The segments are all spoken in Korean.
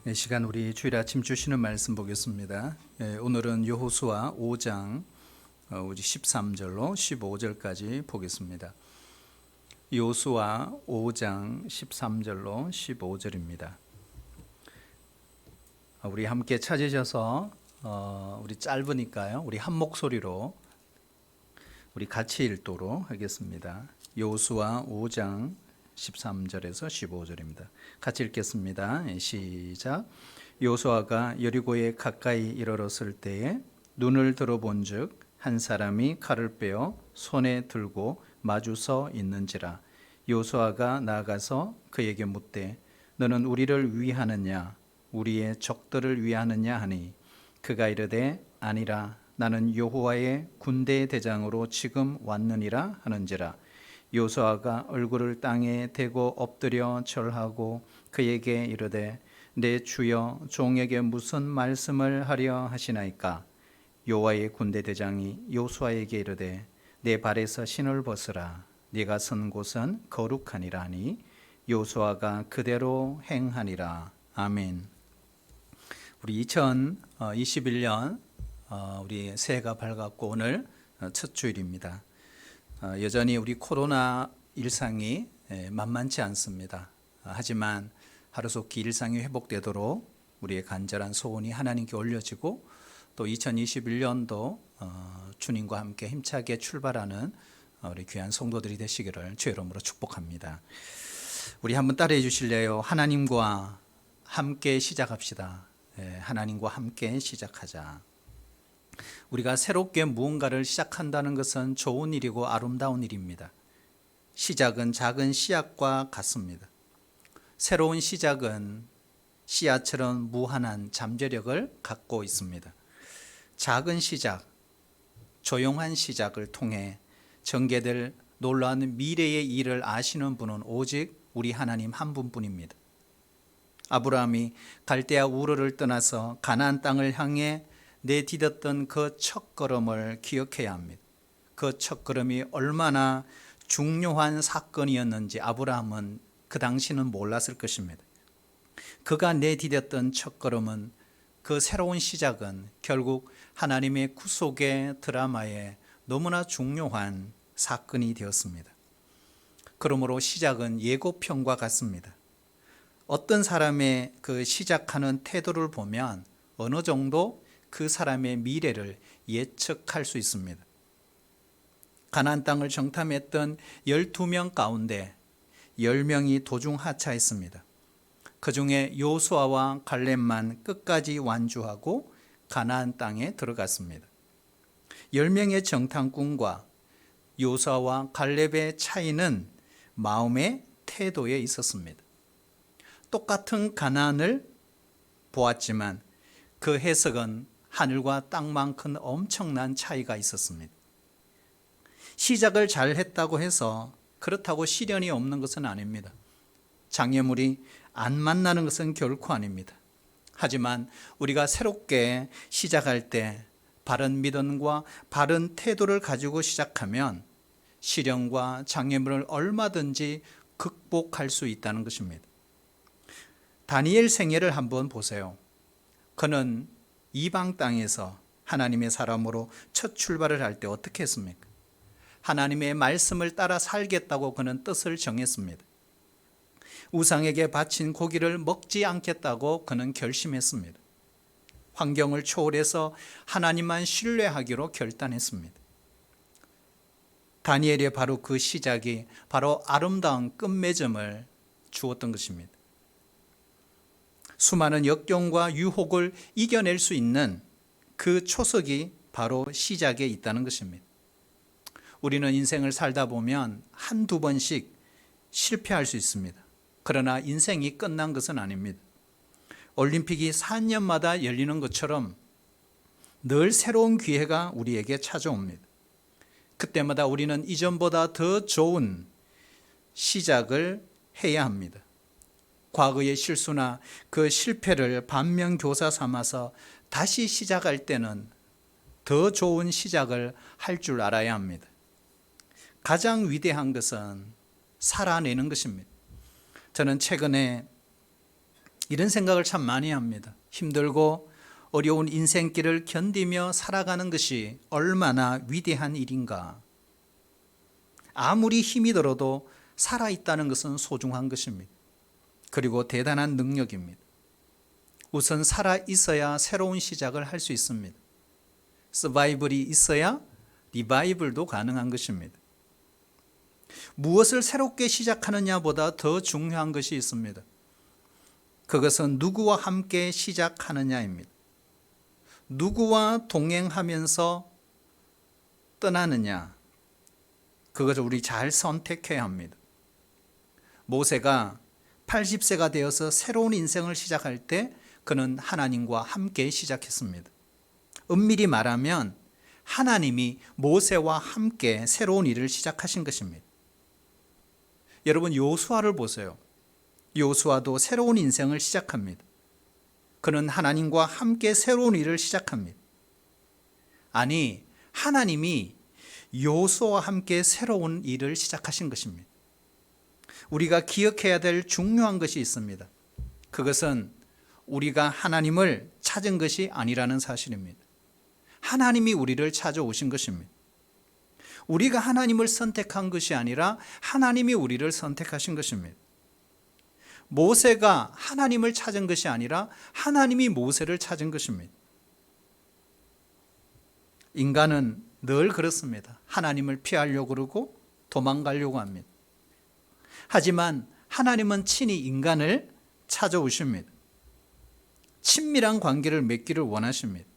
이 시간 우리 주일 아침 주시는 말씀 보겠습니다. 오늘은 여호수아 5장 우리 13절로 15절까지 보겠습니다. 여호수아 5장 13절로 15절입니다. 우리 함께 찾으셔서 우리 짧으니까요. 우리 한 목소리로 우리 같이 읽도록 하겠습니다. 여호수아 5장 13절에서 15절입니다. 같이 읽겠습니다. 시작. 여호수아가 여리고에 가까이 이르렀을 때에 눈을 들어본즉 한 사람이 칼을 빼어 손에 들고 마주 서 있는지라. 여호수아가 나아가서 그에게 묻되 너는 우리를 위하느냐 우리의 적들을 위하느냐 하니 그가 이르되 아니라 나는 여호와의 군대 대장으로 지금 왔느니라 하는지라. 여호수아가 얼굴을 땅에 대고 엎드려 절하고 그에게 이르되 내 주여 종에게 무슨 말씀을 하려 하시나이까. 여호와의 군대 대장이 여호수아에게 이르되 내 발에서 신을 벗으라 네가 선 곳은 거룩하니라 하니 여호수아가 그대로 행하니라. 아멘. 우리 2021년 우리 새해가 밝았고 오늘 첫 주일입니다. 여전히 우리 코로나 일상이 만만치 않습니다. 하지만 하루속히 일상이 회복되도록 우리의 간절한 소원이 하나님께 올려지고 또 2021년도 주님과 함께 힘차게 출발하는 우리 귀한 성도들이 되시기를 주의 이름으로 축복합니다. 우리 한번 따라해 주실래요? 하나님과 함께 시작합시다. 하나님과 함께 시작하자. 우리가 새롭게 무언가를 시작한다는 것은 좋은 일이고 아름다운 일입니다. 시작은 작은 씨앗과 같습니다. 새로운 시작은 씨앗처럼 무한한 잠재력을 갖고 있습니다. 작은 시작, 조용한 시작을 통해 전개될 놀라운 미래의 일을 아시는 분은 오직 우리 하나님 한 분뿐입니다. 아브라함이 갈대아 우르를 떠나서 가나안 땅을 향해 내디뎠던 그 첫걸음을 기억해야 합니다. 그 첫걸음이 얼마나 중요한 사건이었는지 아브라함은 그 당시는 몰랐을 것입니다. 그가 내디뎠던 첫걸음은 그 새로운 시작은 결국 하나님의 구속의 드라마에 너무나 중요한 사건이 되었습니다. 그러므로 시작은 예고편과 같습니다. 어떤 사람의 그 시작하는 태도를 보면 어느 정도 그 사람의 미래를 예측할 수 있습니다. 가나안 땅을 정탐했던 12명 가운데 10명이 도중 하차했습니다. 그 중에 여호수아와 갈렙만 끝까지 완주하고 가나안 땅에 들어갔습니다. 10명의 정탐꾼과 여호수아와 갈렙의 차이는 마음의 태도에 있었습니다. 똑같은 가나안을 보았지만 그 해석은 하늘과 땅만큼 엄청난 차이가 있었습니다. 시작을 잘 했다고 해서 그렇다고 시련이 없는 것은 아닙니다. 장애물이 안 만나는 것은 결코 아닙니다. 하지만 우리가 새롭게 시작할 때 바른 믿음과 바른 태도를 가지고 시작하면 시련과 장애물을 얼마든지 극복할 수 있다는 것입니다. 다니엘 생애를 한번 보세요. 그는 이방 땅에서 하나님의 사람으로 첫 출발을 할 때 어떻게 했습니까? 하나님의 말씀을 따라 살겠다고 그는 뜻을 정했습니다. 우상에게 바친 고기를 먹지 않겠다고 그는 결심했습니다. 환경을 초월해서 하나님만 신뢰하기로 결단했습니다. 다니엘의 바로 그 시작이 바로 아름다운 끝맺음을 주었던 것입니다. 수많은 역경과 유혹을 이겨낼 수 있는 그 초석이 바로 시작에 있다는 것입니다. 우리는 인생을 살다 보면 한두 번씩 실패할 수 있습니다. 그러나 인생이 끝난 것은 아닙니다. 올림픽이 4년마다 열리는 것처럼 늘 새로운 기회가 우리에게 찾아옵니다. 그때마다 우리는 이전보다 더 좋은 시작을 해야 합니다. 과거의 실수나 그 실패를 반면교사 삼아서 다시 시작할 때는 더 좋은 시작을 할 줄 알아야 합니다. 가장 위대한 것은 살아내는 것입니다. 저는 최근에 이런 생각을 참 많이 합니다. 힘들고 어려운 인생길을 견디며 살아가는 것이 얼마나 위대한 일인가. 아무리 힘이 들어도 살아있다는 것은 소중한 것입니다. 그리고 대단한 능력입니다. 우선 살아있어야 새로운 시작을 할 수 있습니다. 서바이벌이 있어야 리바이벌도 가능한 것입니다. 무엇을 새롭게 시작하느냐보다 더 중요한 것이 있습니다. 그것은 누구와 함께 시작하느냐입니다. 누구와 동행하면서 떠나느냐, 그것을 우리 잘 선택해야 합니다. 모세가 80세가 되어서 새로운 인생을 시작할 때 그는 하나님과 함께 시작했습니다. 엄밀히 말하면 하나님이 모세와 함께 새로운 일을 시작하신 것입니다. 여러분, 요수아를 보세요. 요수아도 새로운 인생을 시작합니다. 그는 하나님과 함께 새로운 일을 시작합니다. 아니, 하나님이 요수아와 함께 새로운 일을 시작하신 것입니다. 우리가 기억해야 될 중요한 것이 있습니다. 그것은 우리가 하나님을 찾은 것이 아니라는 사실입니다. 하나님이 우리를 찾아오신 것입니다. 우리가 하나님을 선택한 것이 아니라 하나님이 우리를 선택하신 것입니다. 모세가 하나님을 찾은 것이 아니라 하나님이 모세를 찾은 것입니다. 인간은 늘 그렇습니다. 하나님을 피하려고 그러고 도망가려고 합니다. 하지만 하나님은 친히 인간을 찾아오십니다. 친밀한 관계를 맺기를 원하십니다.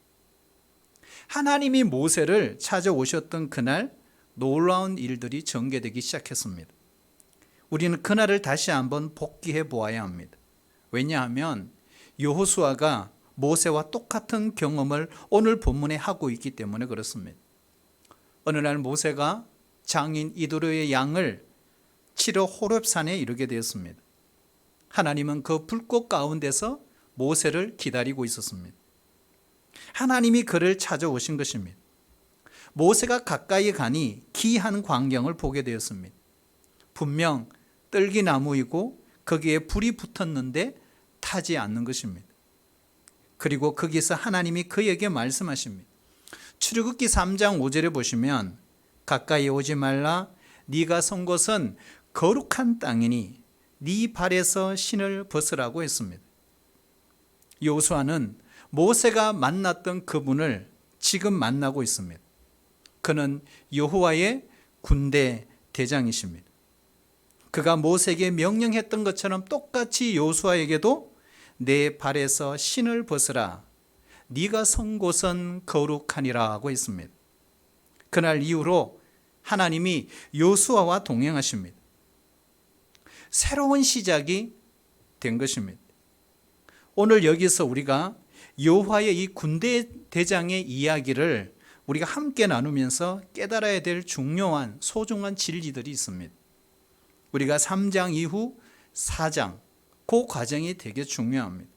하나님이 모세를 찾아오셨던 그날 놀라운 일들이 전개되기 시작했습니다. 우리는 그날을 다시 한번 복기해 보아야 합니다. 왜냐하면 여호수아가 모세와 똑같은 경험을 오늘 본문에 하고 있기 때문에 그렇습니다. 어느 날 모세가 장인 이드로의 양을 치러 호렙산에 이르게 되었습니다. 하나님은 그 불꽃 가운데서 모세를 기다리고 있었습니다. 하나님이 그를 찾아오신 것입니다. 모세가 가까이 가니 기이한 광경을 보게 되었습니다. 분명 떨기나무이고 거기에 불이 붙었는데 타지 않는 것입니다. 그리고 거기서 하나님이 그에게 말씀하십니다. 출애굽기 3장 5절에 보시면 가까이 오지 말라, 네가 선 곳은 거룩한 땅이니 네 발에서 신을 벗으라고 했습니다. 여호수아는 모세가 만났던 그분을 지금 만나고 있습니다. 그는 여호와의 군대 대장이십니다. 그가 모세에게 명령했던 것처럼 똑같이 여호수아에게도 내 발에서 신을 벗으라, 네가 선 곳은 거룩하니라 하고 있습니다. 그날 이후로 하나님이 여호수아와 동행하십니다. 새로운 시작이 된 것입니다. 오늘 여기서 우리가 여호와의 이 군대 대장의 이야기를 우리가 함께 나누면서 깨달아야 될 중요한 소중한 진리들이 있습니다. 우리가 3장 이후 4장, 그 과정이 되게 중요합니다.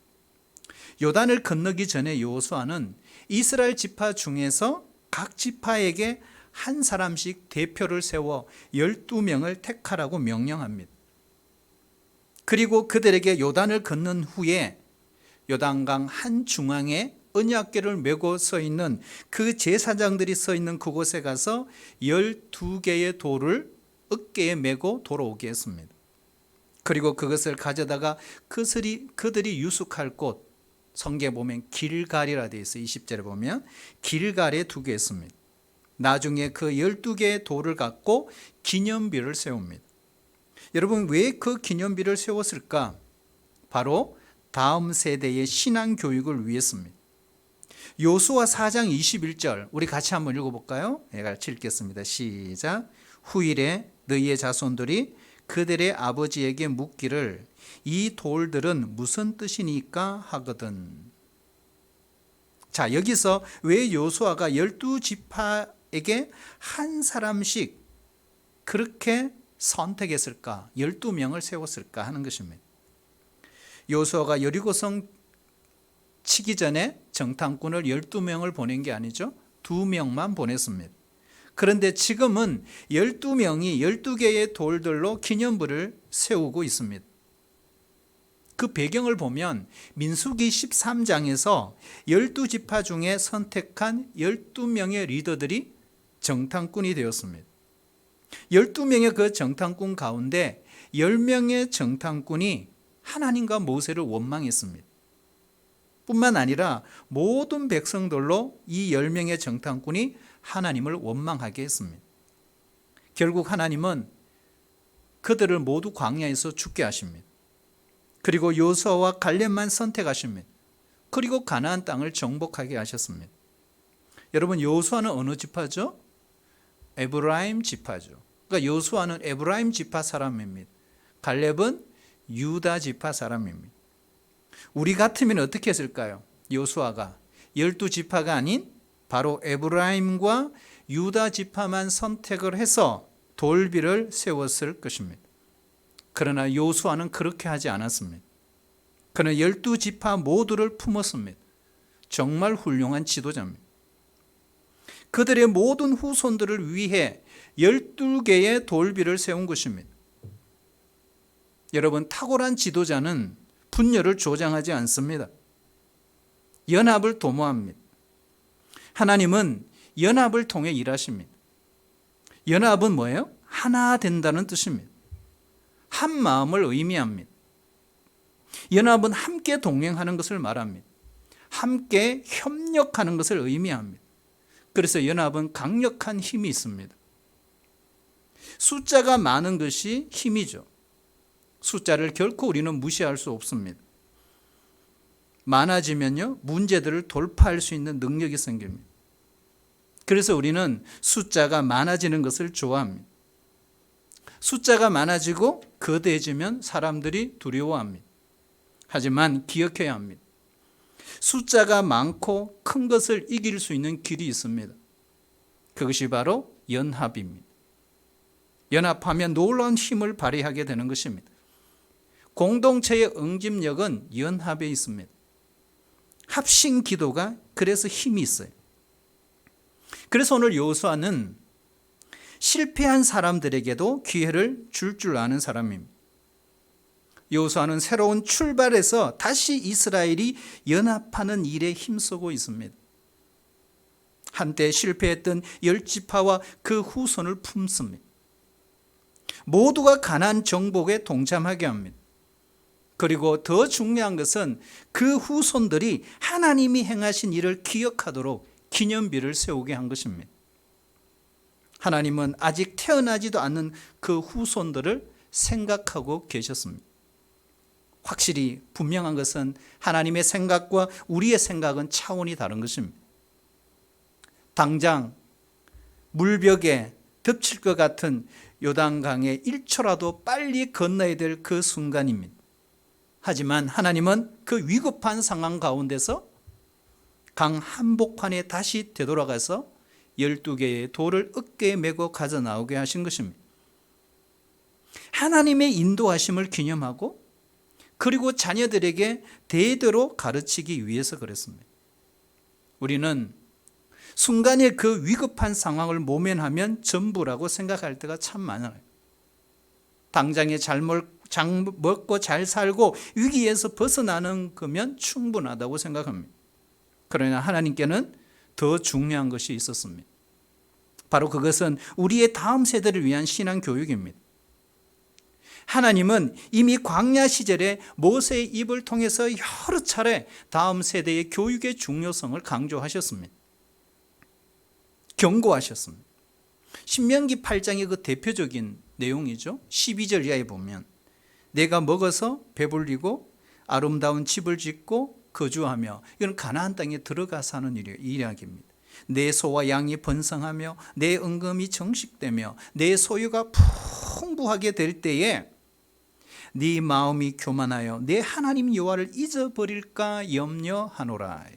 요단을 건너기 전에 여호수아는 이스라엘 지파 중에서 각 지파에게 한 사람씩 대표를 세워 12명을 택하라고 명령합니다. 그리고 그들에게 요단을 건넌 후에 요단강 한 중앙에 언약궤를 메고 서 있는 그 제사장들이 서 있는 그곳에 가서 12개의 돌을 어깨에 메고 돌아오게 했습니다. 그리고 그것을 가져다가 그들이 유숙할 곳, 성경에 보면 길갈이라 되어 있어요. 20절에 보면 길갈에 두게 했습니다. 나중에 그 12개의 돌을 갖고 기념비를 세웁니다. 여러분, 왜 그 기념비를 세웠을까? 바로 다음 세대의 신앙 교육을 위해서입니다. 여호수아 4장 21절 우리 같이 한번 읽어볼까요? 내가 같이 읽겠습니다. 시작. 후일에 너희의 자손들이 그들의 아버지에게 묻기를 이 돌들은 무슨 뜻이니까 하거든. 자, 여기서 왜 여호수아가 12지파에게 한 사람씩 그렇게 선택했을까? 12명을 세웠을까 하는 것입니다. 여호수아가 여리고성 치기 전에 정탐꾼을 12명을 보낸 게 아니죠. 2명만 보냈습니다. 그런데 지금은 12명이 12개의 돌들로 기념부를 세우고 있습니다. 그 배경을 보면 민수기 13장에서 12지파 중에 선택한 12명의 리더들이 정탐꾼이 되었습니다. 12명의 그 정탐꾼 가운데 10명의 정탐꾼이 하나님과 모세를 원망했습니다. 뿐만 아니라 모든 백성들로 이 10명의 정탐꾼이 하나님을 원망하게 했습니다. 결국 하나님은 그들을 모두 광야에서 죽게 하십니다. 그리고 여호수아와 갈렙만 선택하십니다. 그리고 가나안 땅을 정복하게 하셨습니다. 여러분, 여호수아는 어느 지파죠? 에브라임 지파죠. 그러니까 여호수아는 에브라임 지파 사람입니다. 갈렙은 유다 지파 사람입니다. 우리 같으면 어떻게 했을까요? 여호수아가 12지파가 아닌 바로 에브라임과 유다 지파만 선택을 해서 돌비를 세웠을 것입니다. 그러나 여호수아는 그렇게 하지 않았습니다. 그는 12지파 모두를 품었습니다. 정말 훌륭한 지도자입니다. 그들의 모든 후손들을 위해 12개의 돌비를 세운 것입니다. 여러분, 탁월한 지도자는 분열을 조장하지 않습니다. 연합을 도모합니다. 하나님은 연합을 통해 일하십니다. 연합은 뭐예요? 하나 된다는 뜻입니다. 한 마음을 의미합니다. 연합은 함께 동행하는 것을 말합니다. 함께 협력하는 것을 의미합니다. 그래서 연합은 강력한 힘이 있습니다. 숫자가 많은 것이 힘이죠. 숫자를 결코 우리는 무시할 수 없습니다. 많아지면요, 문제들을 돌파할 수 있는 능력이 생깁니다. 그래서 우리는 숫자가 많아지는 것을 좋아합니다. 숫자가 많아지고 거대해지면 사람들이 두려워합니다. 하지만 기억해야 합니다. 숫자가 많고 큰 것을 이길 수 있는 길이 있습니다. 그것이 바로 연합입니다. 연합하면 놀라운 힘을 발휘하게 되는 것입니다. 공동체의 응집력은 연합에 있습니다. 합심 기도가 그래서 힘이 있어요. 그래서 오늘 여호수아는 실패한 사람들에게도 기회를 줄 아는 사람입니다. 여호수아는 새로운 출발에서 다시 이스라엘이 연합하는 일에 힘쓰고 있습니다. 한때 실패했던 10지파와 그 후손을 품습니다. 모두가 가나안 정복에 동참하게 합니다. 그리고 더 중요한 것은 그 후손들이 하나님이 행하신 일을 기억하도록 기념비를 세우게 한 것입니다. 하나님은 아직 태어나지도 않는 그 후손들을 생각하고 계셨습니다. 확실히 분명한 것은 하나님의 생각과 우리의 생각은 차원이 다른 것입니다. 당장 물벽에 덮칠 것 같은 요단강에 1초라도 빨리 건너야 될 그 순간입니다. 하지만 하나님은 그 위급한 상황 가운데서 강 한복판에 다시 되돌아가서 12개의 돌을 어깨에 메고 가져 나오게 하신 것입니다. 하나님의 인도하심을 기념하고 그리고 자녀들에게 대대로 가르치기 위해서 그랬습니다. 우리는 순간의 그 위급한 상황을 모면하면 전부라고 생각할 때가 참 많아요. 당장에 잘 먹고 잘 살고 위기에서 벗어나는 거면 충분하다고 생각합니다. 그러나 하나님께는 더 중요한 것이 있었습니다. 바로 그것은 우리의 다음 세대를 위한 신앙 교육입니다. 하나님은 이미 광야 시절에 모세의 입을 통해서 여러 차례 다음 세대의 교육의 중요성을 강조하셨습니다. 경고하셨습니다. 신명기 8장의 그 대표적인 내용이죠. 12절 이하에 보면 내가 먹어서 배불리고 아름다운 집을 짓고 거주하며, 이건 가나안 땅에 들어가 사는 이야기입니다. 내 소와 양이 번성하며 내 은금이 정식되며 내 소유가 풍부하게 될 때에 네 마음이 교만하여 내 하나님 여호와를 잊어버릴까 염려하노라.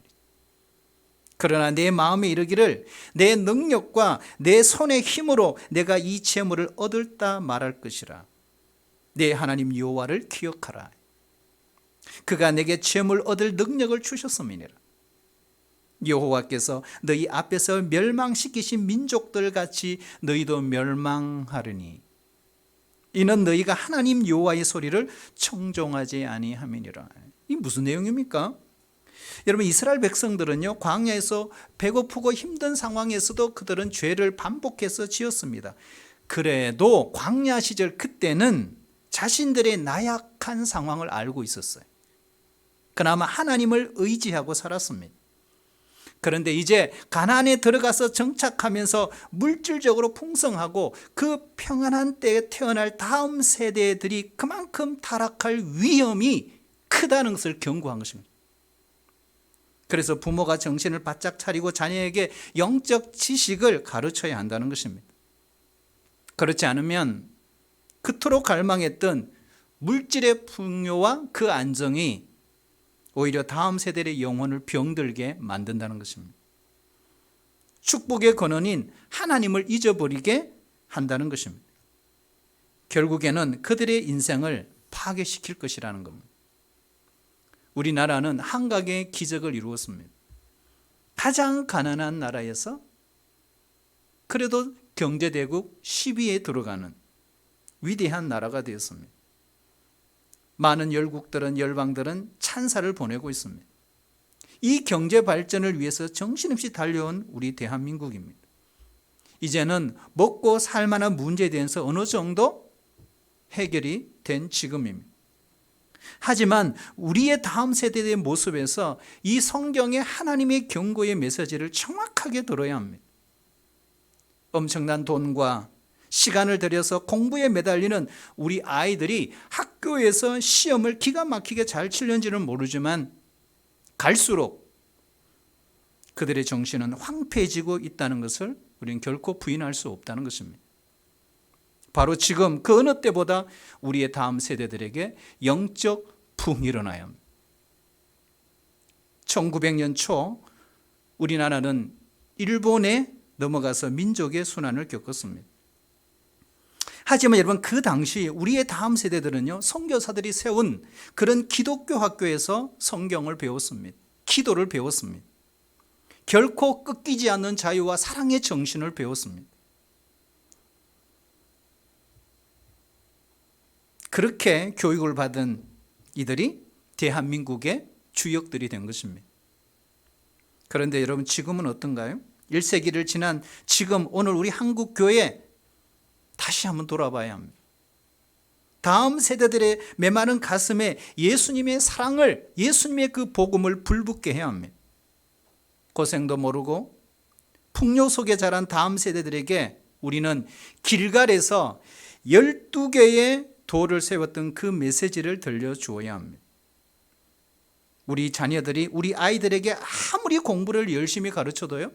그러나 내 마음에 이르기를 내 능력과 내 손의 힘으로 내가 이 재물을 얻을다 말할 것이라. 내 하나님 여호와를 기억하라. 그가 내게 재물 얻을 능력을 주셨음이니라. 여호와께서 너희 앞에서 멸망시키신 민족들 같이 너희도 멸망하리니 이는 너희가 하나님 여호와의 소리를 청종하지 아니함이니라. 이 무슨 내용입니까? 여러분, 이스라엘 백성들은요, 광야에서 배고프고 힘든 상황에서도 그들은 죄를 반복해서 지었습니다. 그래도 광야 시절 그때는 자신들의 나약한 상황을 알고 있었어요. 그나마 하나님을 의지하고 살았습니다. 그런데 이제 가나안에 들어가서 정착하면서 물질적으로 풍성하고 그 평안한 때에 태어날 다음 세대들이 그만큼 타락할 위험이 크다는 것을 경고한 것입니다. 그래서 부모가 정신을 바짝 차리고 자녀에게 영적 지식을 가르쳐야 한다는 것입니다. 그렇지 않으면 그토록 갈망했던 물질의 풍요와 그 안정이 오히려 다음 세대의 영혼을 병들게 만든다는 것입니다. 축복의 근원인 하나님을 잊어버리게 한다는 것입니다. 결국에는 그들의 인생을 파괴시킬 것이라는 겁니다. 우리나라는 한각의 기적을 이루었습니다. 가장 가난한 나라에서 그래도 경제대국 10위에 들어가는 위대한 나라가 되었습니다. 많은 열국들은, 열방들은 찬사를 보내고 있습니다. 이 경제 발전을 위해서 정신없이 달려온 우리 대한민국입니다. 이제는 먹고 살 만한 문제에 대해서 어느 정도 해결이 된 지금입니다. 하지만 우리의 다음 세대의 모습에서 이 성경의 하나님의 경고의 메시지를 정확하게 들어야 합니다. 엄청난 돈과 시간을 들여서 공부에 매달리는 우리 아이들이 학교에서 시험을 기가 막히게 잘 치는지는 모르지만 갈수록 그들의 정신은 황폐해지고 있다는 것을 우리는 결코 부인할 수 없다는 것입니다. 바로 지금 그 어느 때보다 우리의 다음 세대들에게 영적 부흥이 일어나야 합니다. 1900년 초 우리나라는 일본에 넘어가서 민족의 순환을 겪었습니다. 하지만 여러분, 그 당시 우리의 다음 세대들은요, 선교사들이 세운 그런 기독교 학교에서 성경을 배웠습니다. 기도를 배웠습니다. 결코 꺾이지 않는 자유와 사랑의 정신을 배웠습니다. 그렇게 교육을 받은 이들이 대한민국의 주역들이 된 것입니다. 그런데 여러분, 지금은 어떤가요? 1세기를 지난 지금 오늘 우리 한국 교회 다시 한번 돌아봐야 합니다. 다음 세대들의 메마른 가슴에 예수님의 사랑을, 예수님의 그 복음을 불붙게 해야 합니다. 고생도 모르고 풍요 속에 자란 다음 세대들에게 우리는 길갈에서 12개의 돌을 세웠던 그 메시지를 들려주어야 합니다. 우리 자녀들이, 우리 아이들에게 아무리 공부를 열심히 가르쳐도요,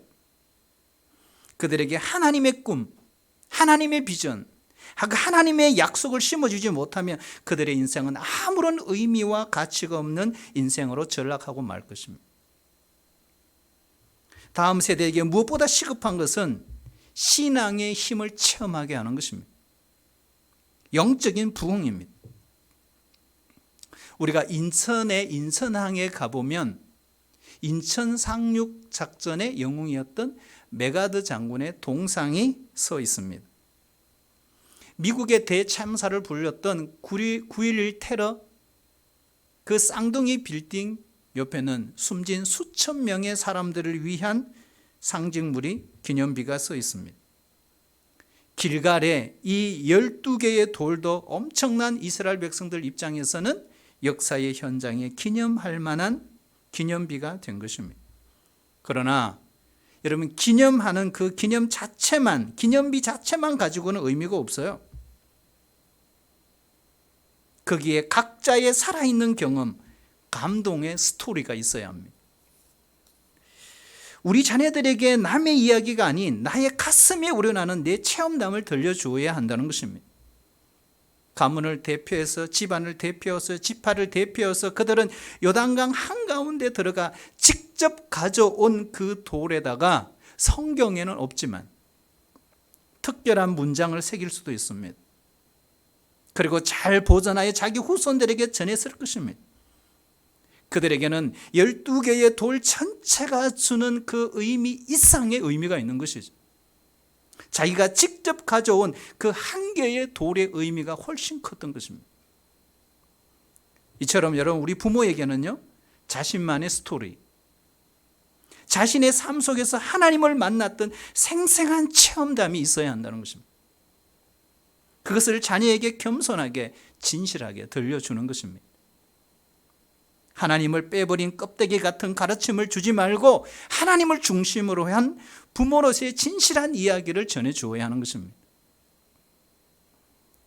그들에게 하나님의 꿈, 하나님의 비전, 하나님의 약속을 심어주지 못하면 그들의 인생은 아무런 의미와 가치가 없는 인생으로 전락하고 말 것입니다. 다음 세대에게 무엇보다 시급한 것은 신앙의 힘을 체험하게 하는 것입니다. 영적인 부흥입니다. 우리가 인천항에 가보면 인천 상륙 작전의 영웅이었던 메가드 장군의 동상이 서 있습니다. 미국의 대참사를 불렸던 9.11 테러 그 쌍둥이 빌딩 옆에는 숨진 수천 명의 사람들을 위한 상징물이, 기념비가 서 있습니다. 길갈에 이 12개의 돌도 엄청난 이스라엘 백성들 입장에서는 역사의 현장에 기념할 만한 기념비가 된 것입니다. 그러나 여러분, 기념하는 그 기념 자체만, 기념비 자체만 가지고는 의미가 없어요. 거기에 각자의 살아있는 경험, 감동의 스토리가 있어야 합니다. 우리 자녀들에게 남의 이야기가 아닌 나의 가슴에 우러나는 내 체험담을 들려주어야 한다는 것입니다. 가문을 대표해서, 집안을 대표해서, 지파를 대표해서 그들은 요단강 한가운데 들어가 직접 가져온 그 돌에다가 성경에는 없지만 특별한 문장을 새길 수도 있습니다. 그리고 잘 보존하여 자기 후손들에게 전했을 것입니다. 그들에게는 12개의 돌 전체가 주는 그 의미 이상의 의미가 있는 것이죠. 자기가 직접 가져온 그 한 개의 돌의 의미가 훨씬 컸던 것입니다. 이처럼 여러분, 우리 부모에게는요, 자신만의 스토리, 자신의 삶 속에서 하나님을 만났던 생생한 체험담이 있어야 한다는 것입니다. 그것을 자녀에게 겸손하게 진실하게 들려주는 것입니다. 하나님을 빼버린 껍데기 같은 가르침을 주지 말고 하나님을 중심으로 한 부모로서의 진실한 이야기를 전해주어야 하는 것입니다.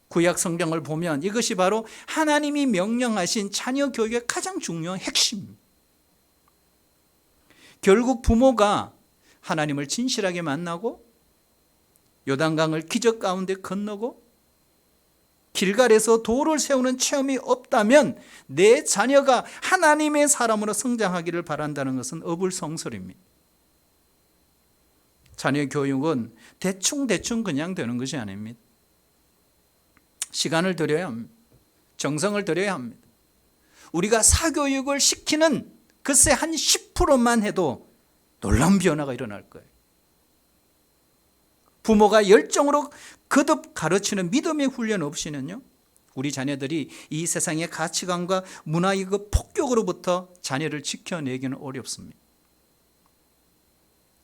구약 성경을 보면 이것이 바로 하나님이 명령하신 자녀 교육의 가장 중요한 핵심입니다. 결국 부모가 하나님을 진실하게 만나고 요단강을 기적 가운데 건너고 길갈에서 돌을 세우는 체험이 없다면 내 자녀가 하나님의 사람으로 성장하기를 바란다는 것은 어불성설입니다. 자녀 교육은 대충 그냥 되는 것이 아닙니다. 시간을 들여야 합니다. 정성을 들여야 합니다. 우리가 사교육을 시키는 글쎄 한 10%만 해도 놀라운 변화가 일어날 거예요. 부모가 열정으로 거듭 가르치는 믿음의 훈련 없이는요, 우리 자녀들이 이 세상의 가치관과 문화의 그 폭격으로부터 자녀를 지켜내기는 어렵습니다.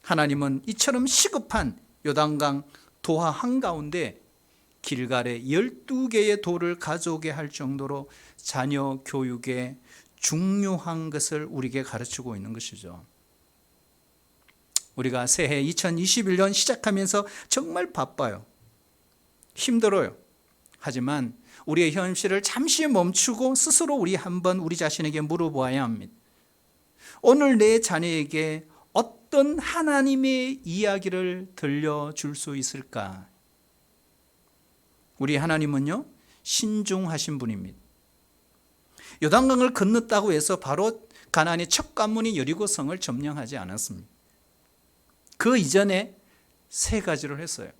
하나님은 이처럼 시급한 요단강 도하 한가운데 길갈에 12개의 돌을 가져오게 할 정도로 자녀 교육에 중요한 것을 우리에게 가르치고 있는 것이죠. 우리가 새해 2021년 시작하면서 정말 바빠요. 힘들어요. 하지만 우리의 현실을 잠시 멈추고 스스로 우리 자신에게 물어보아야 합니다. 오늘 내 자녀에게 어떤 하나님의 이야기를 들려줄 수 있을까? 우리 하나님은요, 신중하신 분입니다. 요단강을 건넜다고 해서 바로 가나안의 첫 관문인 여리고성을 점령하지 않았습니다. 그 이전에 3가지를 했어요.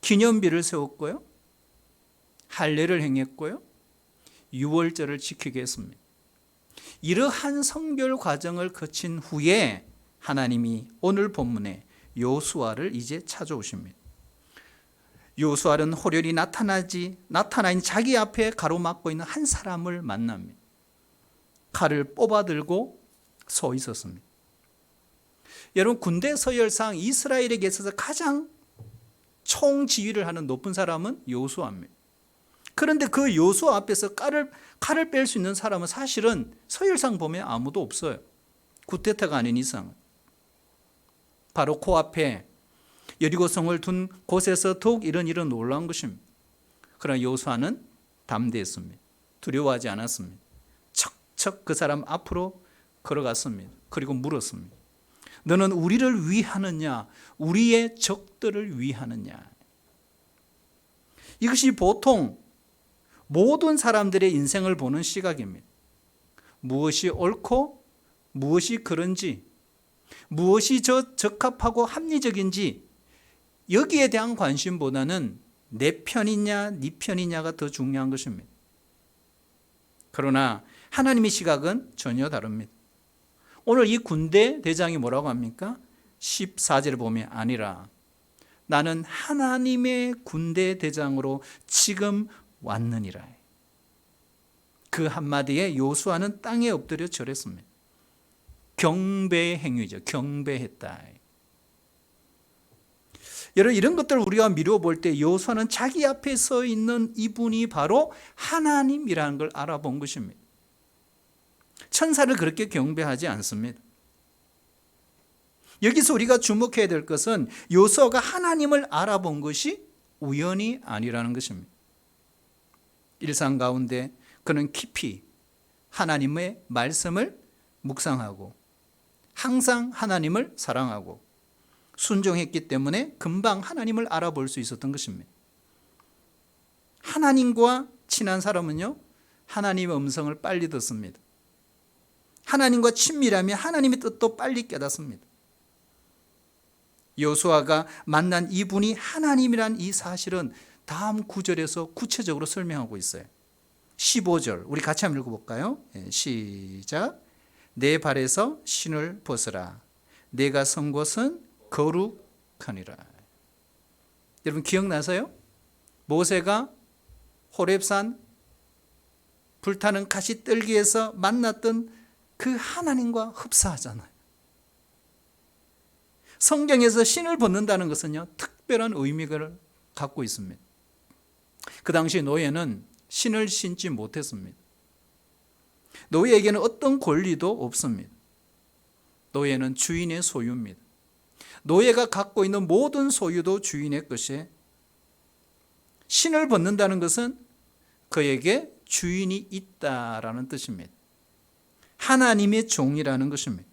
기념비를 세웠고요, 할례를 행했고요, 유월절을 지키게 했습니다. 이러한 성결 과정을 거친 후에 하나님이 오늘 본문에 요수아를 이제 찾아오십니다. 요수아는 호련히 나타나인 자기 앞에 가로막고 있는 한 사람을 만납니다. 칼을 뽑아들고 서 있었습니다. 여러분, 군대 서열상 이스라엘에게 있어서 가장 총지휘를 하는 높은 사람은 요수아입니다. 그런데 그 요수아 앞에서 칼을 뺄 수 있는 사람은 사실은 서열상 보면 아무도 없어요. 구테타가 아닌 이상. 바로 코앞에 여리고성을 둔 곳에서 더욱 이런 일은 놀라운 것입니다. 그러나 요수아는 담대했습니다. 두려워하지 않았습니다. 척척 그 사람 앞으로 걸어갔습니다. 그리고 물었습니다. 너는 우리를 위하느냐, 우리의 적들을 위하느냐? 이것이 보통 모든 사람들의 인생을 보는 시각입니다. 무엇이 옳고 무엇이 그런지, 무엇이 적합하고 합리적인지 여기에 대한 관심보다는 내 편이냐 네 편이냐가 더 중요한 것입니다. 그러나 하나님의 시각은 전혀 다릅니다. 오늘 이 군대 대장이 뭐라고 합니까? 14절을 보면 아니라 나는 하나님의 군대 대장으로 지금 왔느니라. 그 한마디에 요수아는 땅에 엎드려 절했습니다. 경배의 행위죠. 경배했다. 여러분, 이런 것들을 우리가 미뤄볼 때 요수아는 자기 앞에 서 있는 이분이 바로 하나님이라는 걸 알아본 것입니다. 천사를 그렇게 경배하지 않습니다. 여기서 우리가 주목해야 될 것은 요수아가 하나님을 알아본 것이 우연이 아니라는 것입니다. 일상 가운데 그는 깊이 하나님의 말씀을 묵상하고 항상 하나님을 사랑하고 순종했기 때문에 금방 하나님을 알아볼 수 있었던 것입니다. 하나님과 친한 사람은요, 하나님의 음성을 빨리 듣습니다. 하나님과 친밀하면 하나님의 뜻도 빨리 깨닫습니다. 요수아가 만난 이분이 하나님이란 이 사실은 다음 구절에서 구체적으로 설명하고 있어요. 15절 우리 같이 한번 읽어볼까요? 시작. 내 발에서 신을 벗으라. 내가 선 곳은 거룩하니라. 여러분 기억나세요? 모세가 호렙산 불타는 가시떨기에서 만났던 그 하나님과 흡사하잖아요. 성경에서 신을 벗는다는 것은요, 특별한 의미를 갖고 있습니다. 그 당시 노예는 신을 신지 못했습니다. 노예에게는 어떤 권리도 없습니다. 노예는 주인의 소유입니다. 노예가 갖고 있는 모든 소유도 주인의 것이에요. 신을 벗는다는 것은 그에게 주인이 있다라는 뜻입니다. 하나님의 종이라는 것입니다.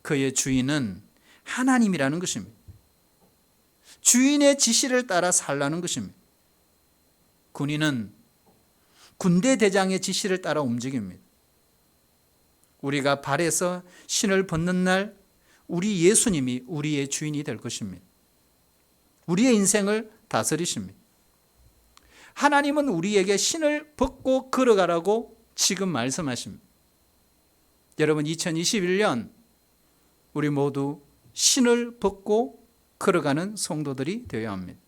그의 주인은 하나님이라는 것입니다. 주인의 지시를 따라 살라는 것입니다. 군인은 군대 대장의 지시를 따라 움직입니다. 우리가 발에서 신을 벗는 날 우리 예수님이 우리의 주인이 될 것입니다. 우리의 인생을 다스리십니다. 하나님은 우리에게 신을 벗고 걸어가라고 지금 말씀하십니다. 여러분 2021년 우리 모두 신을 벗고 걸어가는 성도들이 되어야 합니다.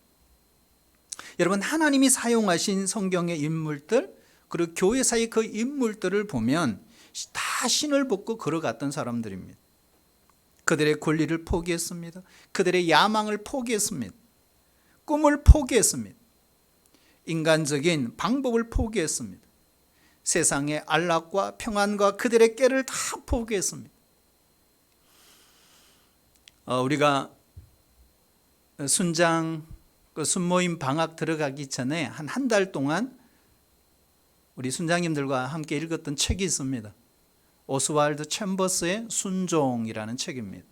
여러분 하나님이 사용하신 성경의 인물들 그리고 교회사의 그 인물들을 보면 다 신을 벗고 걸어갔던 사람들입니다. 그들의 권리를 포기했습니다. 그들의 야망을 포기했습니다. 꿈을 포기했습니다. 인간적인 방법을 포기했습니다. 세상의 안락과 평안과 그들의 깨를 다 포기했습니다. 우리가 순장 순모임 방학 들어가기 전에 한 달 동안 우리 순장님들과 함께 읽었던 책이 있습니다. 오스왈드 챔버스의 순종이라는 책입니다.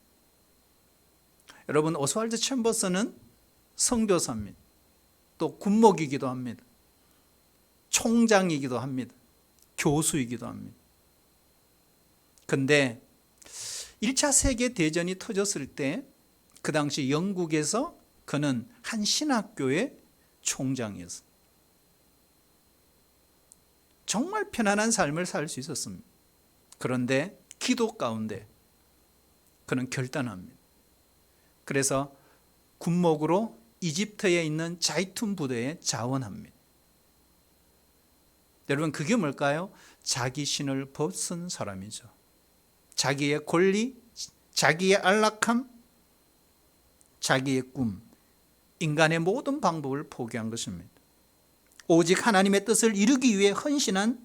여러분 오스왈드 챔버스는 선교사입니다. 또 군목이기도 합니다. 총장이기도 합니다. 교수이기도 합니다. 그런데 1차 세계대전이 터졌을 때 그 당시 영국에서 그는 한 신학교의 총장이었습니다. 정말 편안한 삶을 살 수 있었습니다. 그런데 기도 가운데 그는 결단합니다. 그래서 군목으로 이집트에 있는 자이툰 부대에 자원합니다. 여러분 그게 뭘까요? 자기 신을 벗은 사람이죠. 자기의 권리, 자기의 안락함, 자기의 꿈, 인간의 모든 방법을 포기한 것입니다. 오직 하나님의 뜻을 이루기 위해 헌신한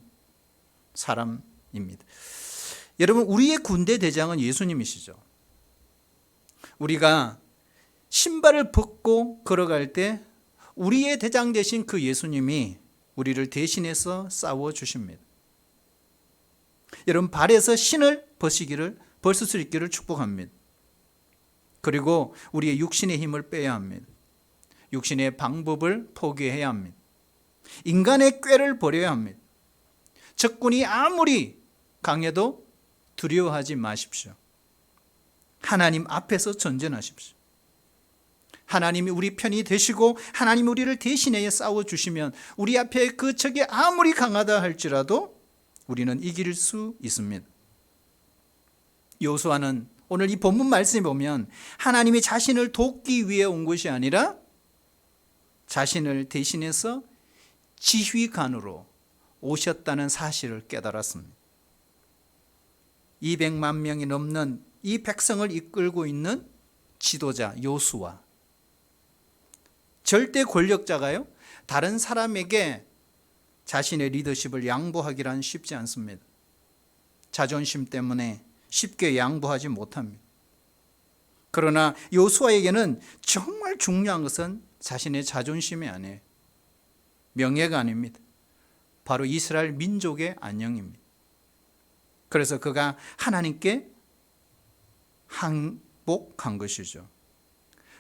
사람입니다. 여러분 우리의 군대 대장은 예수님이시죠. 우리가 신발을 벗고 걸어갈 때 우리의 대장 되신 그 예수님이 우리를 대신해서 싸워주십니다. 여러분 발에서 신을 벗을 수 있기를 축복합니다. 그리고 우리의 육신의 힘을 빼야 합니다. 육신의 방법을 포기해야 합니다. 인간의 꾀를 버려야 합니다. 적군이 아무리 강해도 두려워하지 마십시오. 하나님 앞에서 전쟁하십시오. 하나님이 우리 편이 되시고 하나님이 우리를 대신해 싸워주시면 우리 앞에 그 적이 아무리 강하다 할지라도 우리는 이길 수 있습니다. 여호수아는 오늘 이 본문 말씀에 보면 하나님이 자신을 돕기 위해 온 것이 아니라 자신을 대신해서 지휘관으로 오셨다는 사실을 깨달았습니다. 200만 명이 넘는 이 백성을 이끌고 있는 지도자 여호수아, 절대 권력자가요 다른 사람에게 자신의 리더십을 양보하기란 쉽지 않습니다. 자존심 때문에 쉽게 양보하지 못합니다. 그러나 여호수아에게는 정말 중요한 것은 자신의 자존심이 아니에요. 명예가 아닙니다. 바로 이스라엘 민족의 안녕입니다. 그래서 그가 하나님께 항복한 것이죠.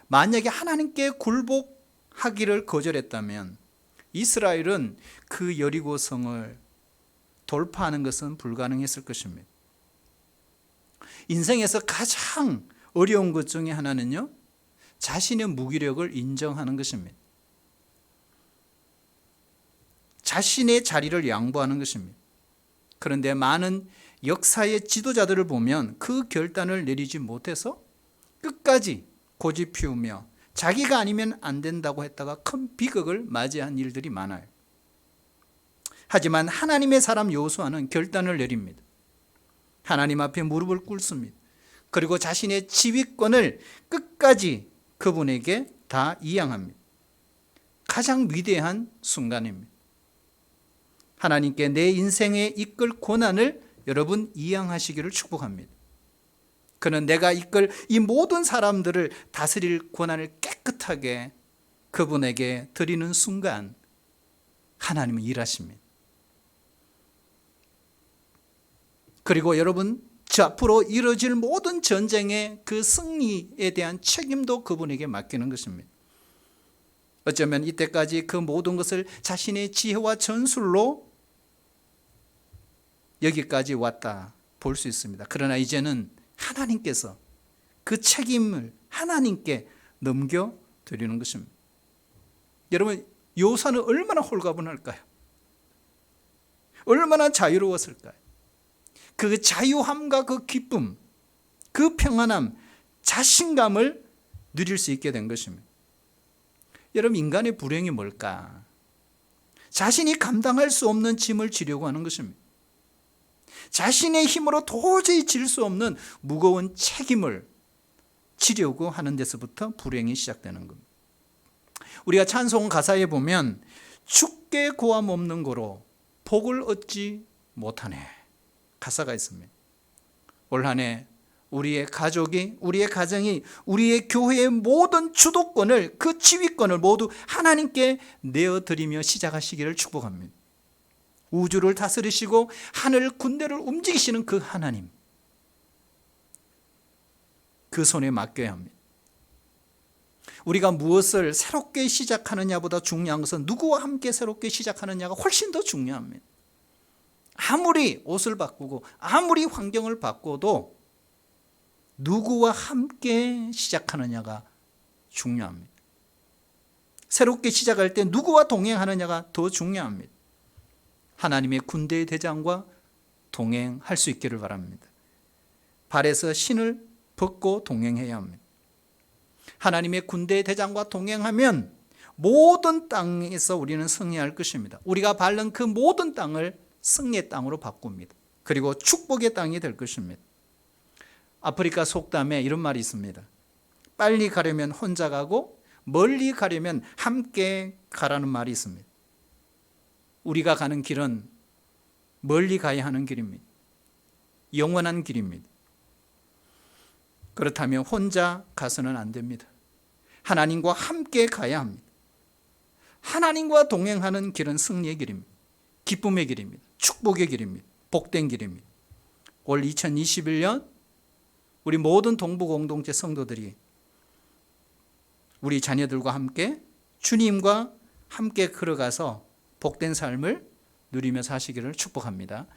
만약에 하나님께 굴복하기를 거절했다면 이스라엘은 그 여리고성을 돌파하는 것은 불가능했을 것입니다. 인생에서 가장 어려운 것 중에 하나는요, 자신의 무기력을 인정하는 것입니다. 자신의 자리를 양보하는 것입니다. 그런데 많은 역사의 지도자들을 보면 그 결단을 내리지 못해서 끝까지 고집 피우며 자기가 아니면 안 된다고 했다가 큰 비극을 맞이한 일들이 많아요. 하지만 하나님의 사람 여호수아는 결단을 내립니다. 하나님 앞에 무릎을 꿇습니다. 그리고 자신의 지휘권을 끝까지 그분에게 다 이양합니다. 가장 위대한 순간입니다. 하나님께 내 인생에 이끌 고난을 여러분 이양하시기를 축복합니다. 그는 내가 이끌 이 모든 사람들을 다스릴 권한을 깨끗하게 그분에게 드리는 순간 하나님은 일하십니다. 그리고 여러분, 저 앞으로 이루어질 모든 전쟁의 그 승리에 대한 책임도 그분에게 맡기는 것입니다. 어쩌면 이때까지 그 모든 것을 자신의 지혜와 전술로 여기까지 왔다 볼 수 있습니다. 그러나 이제는 하나님께서 그 책임을 하나님께 넘겨드리는 것입니다. 여러분, 여호수아는 얼마나 홀가분할까요? 얼마나 자유로웠을까요? 그 자유함과 그 기쁨, 그 평안함, 자신감을 누릴 수 있게 된 것입니다. 여러분, 인간의 불행이 뭘까? 자신이 감당할 수 없는 짐을 지려고 하는 것입니다. 자신의 힘으로 도저히 질 수 없는 무거운 책임을 지려고 하는 데서부터 불행이 시작되는 겁니다. 우리가 찬송 가사에 보면 주께 구함 없는 거로 복을 얻지 못하네 가사가 있습니다. 올 한 해 우리의 가족이, 우리의 가정이, 우리의 교회의 모든 주도권을, 그 지휘권을 모두 하나님께 내어드리며 시작하시기를 축복합니다. 우주를 다스리시고 하늘 군대를 움직이시는 그 하나님, 그 손에 맡겨야 합니다. 우리가 무엇을 새롭게 시작하느냐보다 중요한 것은 누구와 함께 새롭게 시작하느냐가 훨씬 더 중요합니다. 아무리 옷을 바꾸고 아무리 환경을 바꿔도 누구와 함께 시작하느냐가 중요합니다. 새롭게 시작할 때 누구와 동행하느냐가 더 중요합니다. 하나님의 군대의 대장과 동행할 수 있기를 바랍니다. 발에서 신을 벗고 동행해야 합니다. 하나님의 군대의 대장과 동행하면 모든 땅에서 우리는 승리할 것입니다. 우리가 밟는 그 모든 땅을 승리의 땅으로 바꿉니다. 그리고 축복의 땅이 될 것입니다. 아프리카 속담에 이런 말이 있습니다. 빨리 가려면 혼자 가고 멀리 가려면 함께 가라는 말이 있습니다. 우리가 가는 길은 멀리 가야 하는 길입니다. 영원한 길입니다. 그렇다면 혼자 가서는 안 됩니다. 하나님과 함께 가야 합니다. 하나님과 동행하는 길은 승리의 길입니다. 기쁨의 길입니다. 축복의 길입니다. 복된 길입니다. 올 2021년 우리 모든 동부 공동체 성도들이 우리 자녀들과 함께 주님과 함께 걸어가서 복된 삶을 누리며 사시기를 축복합니다.